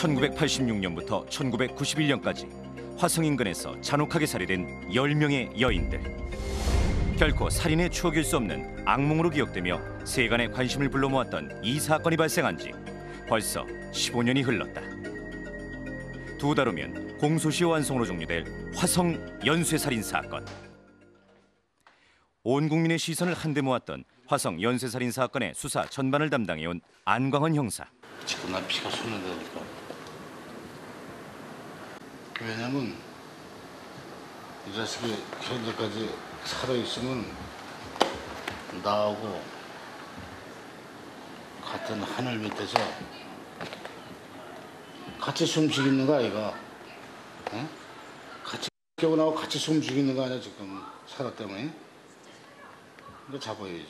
1986년부터 1991년까지 화성 인근에서 잔혹하게 살해된 10명의 여인들. 결코 살인의 추억일 수 없는 악몽으로 기억되며 세간의 관심을 불러 모았던 이 사건이 발생한 지 벌써 15년이 흘렀다. 두 달 후면 공소시효 완성으로 종료될 화성 연쇄살인 사건. 온 국민의 시선을 한데 모았던 화성 연쇄살인 사건의 수사 전반을 담당해온 안광헌 형사. 지금 난 피가 솟는다니까. 왜냐면 이 자식이 현재까지 살아있으면 나하고 같은 하늘 밑에서 같이 숨쉬겠는 거 아이가? 어? 같이 깨어나고 같이 숨쉬겠는 거 아니야 지금 살아 때문에? 이거 잡아야지.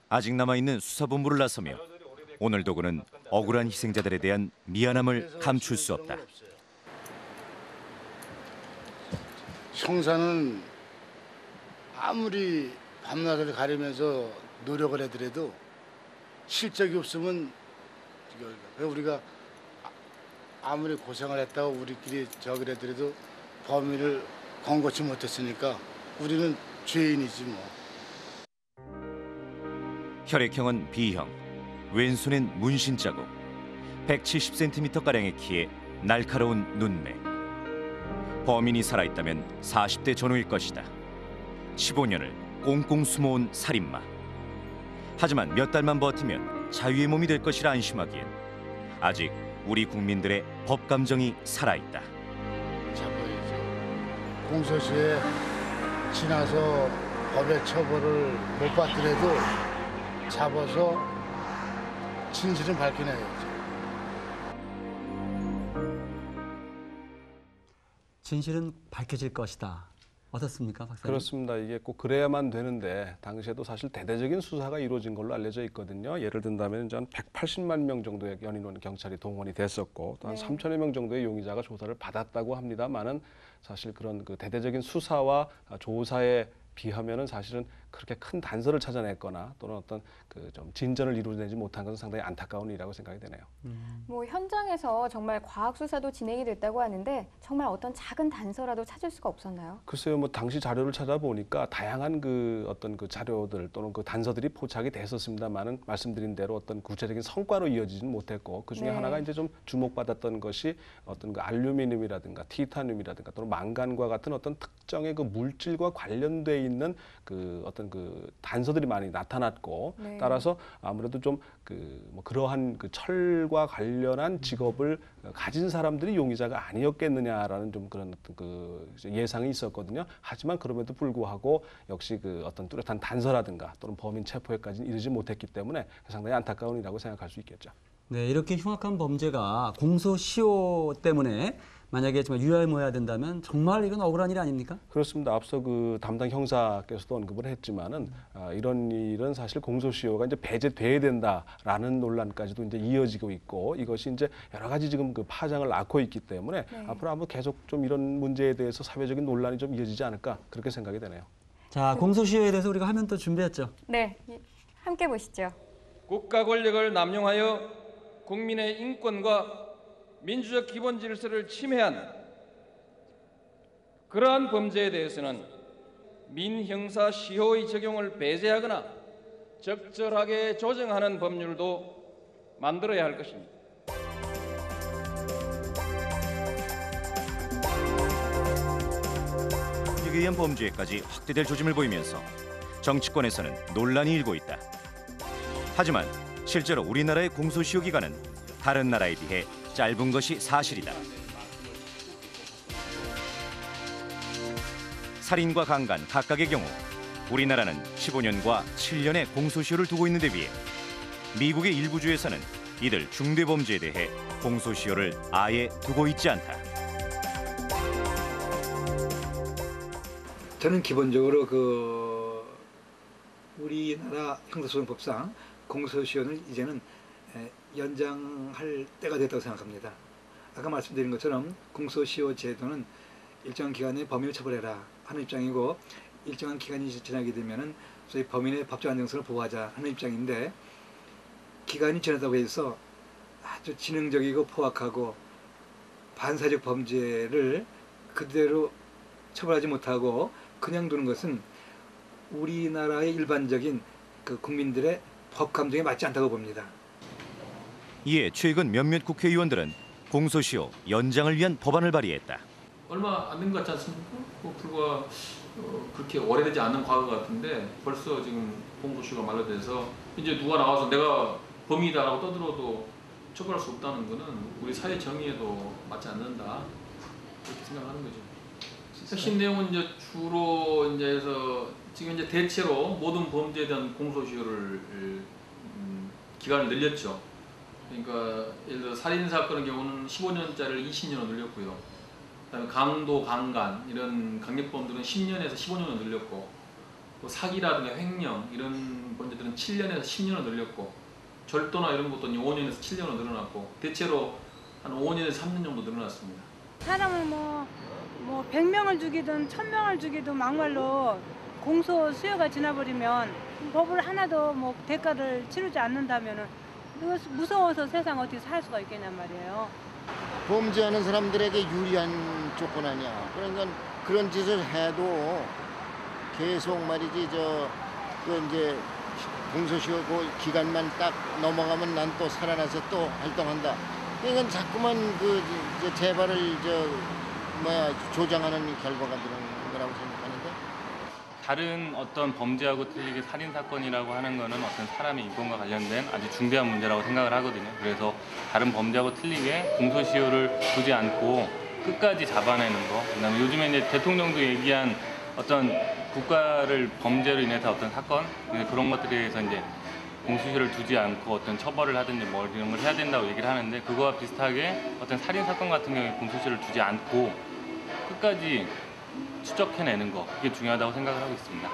아직 남아있는 수사본부를 나서며 오늘도 그는 억울한 희생자들에 대한 미안함을 감출 수 없다. 형사는 아무리 밤낮을 가리면서 노력을 해더라도 실적이 없으면 우리가 아무리 고생을 했다고 우리끼리 저기를 해더라도 범인을 검거치 못했으니까 우리는 죄인이지 뭐. 혈액형은 B형, 왼손엔 문신 자국, 170cm가량의 키에 날카로운 눈매. 범인이 살아있다면 40대 전후일 것이다. 15년을 꽁꽁 숨어온 살인마. 하지만 몇 달만 버티면 자유의 몸이 될 것이라 안심하기엔 아직 우리 국민들의 법 감정이 살아있다. 잡아야죠. 공소시에 지나서 법의 처벌을 못 받더라도 잡아서 진실은 밝혀내야죠. 진실은 밝혀질 것이다. 어떻습니까, 박사님? 그렇습니다. 이게 꼭 그래야만 되는데 당시에도 사실 대대적인 수사가 이루어진 걸로 알려져 있거든요. 예를 든다면 한 180만 명 정도의 연인원 경찰이 동원이 됐었고 또 한 3천여 명 정도의 용의자가 조사를 받았다고 합니다만은 사실 그런 그 대대적인 수사와 조사에 비하면은 사실은 그렇게 큰 단서를 찾아냈거나 또는 어떤 그 좀 진전을 이루어내지 못한 것은 상당히 안타까운 일이라고 생각이 되네요. 뭐 현장에서 정말 과학 수사도 진행이 됐다고 하는데 정말 어떤 작은 단서라도 찾을 수가 없었나요? 글쎄요, 뭐 당시 자료를 찾아보니까 다양한 그 어떤 그 자료들 또는 그 단서들이 포착이 됐었습니다만은 말씀드린 대로 어떤 구체적인 성과로 이어지지는 못했고 그 중에 하나가 이제 좀 주목받았던 것이 어떤 그 알루미늄이라든가 티타늄이라든가 또는 망간과 같은 어떤 특정의 그 물질과 관련돼 있는 그 어떤 그 단서들이 많이 나타났고 따라서 아무래도 좀 그 뭐 그러한 그 철과 관련한 직업을 가진 사람들이 용의자가 아니었겠느냐라는 좀 그런 어떤 그 예상이 있었거든요. 하지만 그럼에도 불구하고 역시 그 어떤 뚜렷한 단서라든가 또는 범인 체포에까지는 이르지 못했기 때문에 상당히 안타까운 일이라고 생각할 수 있겠죠. 네, 이렇게 흉악한 범죄가 공소시효 때문에 만약에 정말 유야무야 된다면 정말 이건 억울한 일 아닙니까? 그렇습니다. 앞서 그 담당 형사께서도 언급을 했지만은 이런 일은 사실 공소시효가 이제 배제돼야 된다라는 논란까지도 이제 이어지고 있고 이것이 이제 여러 가지 지금 그 파장을 낳고 있기 때문에 앞으로 한번 계속 좀 이런 문제에 대해서 사회적인 논란이 좀 이어지지 않을까 그렇게 생각이 되네요. 자, 공소시효에 대해서 우리가 화면 또 준비했죠. 네, 함께 보시죠. 국가 권력을 남용하여 국민의 인권과 민주적 기본 질서를 침해한 그러한 범죄에 대해서는 민형사 시효의 적용을 배제하거나 적절하게 조정하는 법률도 만들어야 할 것입니다. 폭력에 의한 범죄까지 확대될 조짐을 보이면서 정치권에서는 논란이 일고 있다. 하지만 실제로 우리나라의 공소시효 기간은 다른 나라에 비해 짧은 것이 사실이다. 살인과 강간 각각의 경우 우리나라는 15년과 7년의 공소시효를 두고 있는 데 비해 미국의 일부 주에서는 이들 중대범죄에 대해 공소시효를 아예 두고 있지 않다. 저는 기본적으로 우리나라 형사소송법상 공소시효는 이제는 연장할 때가 됐다고 생각합니다. 아까 말씀드린 것처럼 공소시효 제도는 일정한 기간에 범인을 처벌해라 하는 입장이고 일정한 기간이 지나게 되면은 소위 범인의 법적 안정성을 보호하자 하는 입장인데 기간이 지났다고 해서 지능적이고 포악하고 반사적 범죄를 그대로 처벌하지 못하고 그냥 두는 것은 우리나라의 일반적인 그 국민들의 법 감정에 맞지 않다고 봅니다. 이에 최근 몇몇 국회의원들은 공소시효 연장을 위한 법안을 발의했다. 얼마 안 된 것 같지 않습니까? 불과 그렇게 오래되지 않은 과거 같은데 벌써 지금 공소시효가 만료돼서 이제 누가 나와서 내가 범인이다라고 떠들어도 처벌할 수 없다는 것은 우리 사회 정의에도 맞지 않는다 그렇게 생각하는 거죠. 핵심 내용은 이제 주로 이제 해서 지금 이제 대체로 모든 범죄에 대한 공소시효를 기간을 늘렸죠. 그러니까 예를 들어 살인 사건의 경우는 15년짜리를 20년으로 늘렸고요. 그다음에 강도, 강간 이런 강력범들은 10년에서 15년으로 늘렸고, 또 사기라든가 횡령 이런 범죄들은 7년에서 10년으로 늘렸고, 절도나 이런 것도 5년에서 7년으로 늘어났고, 대체로 한 5년에서 3년 정도 늘어났습니다. 사람을 뭐 100명을 죽이든 1000명을 죽이든 막말로 공소 수효가 지나버리면 법을 하나도 뭐 대가를 치르지 않는다면은 무서워서 세상 어떻게 살 수가 있겠냔 말이에요. 범죄하는 사람들에게 유리한 조건 아니야. 그러니까 그런 짓을 해도 계속 말이지 그 이제 공소시효 그 기간만 딱 넘어가면 난 또 살아나서 또 활동한다. 그러니까 자꾸만 그 이제 재발을 조장하는 결과가 되는 거라고 생각하는데. 다른 어떤 범죄하고 틀리게 살인 사건이라고 하는 거는 어떤 사람의 인권과 관련된 아주 중대한 문제라고 생각을 하거든요. 그래서 다른 범죄하고 틀리게 공소시효를 두지 않고 끝까지 잡아내는 거. 그다음에 요즘에 이제 대통령도 얘기한 어떤 국가를 범죄로 인해서 어떤 사건 그런 것들에 대해서 이제 공소시효를 두지 않고 어떤 처벌을 하든지 뭐 이런 걸 해야 된다고 얘기를 하는데, 그거와 비슷하게 어떤 살인 사건 같은 경우에 공소시효를 두지 않고 끝까지 추적해내는 거, 그게 중요하다고 생각을 하고 있습니다.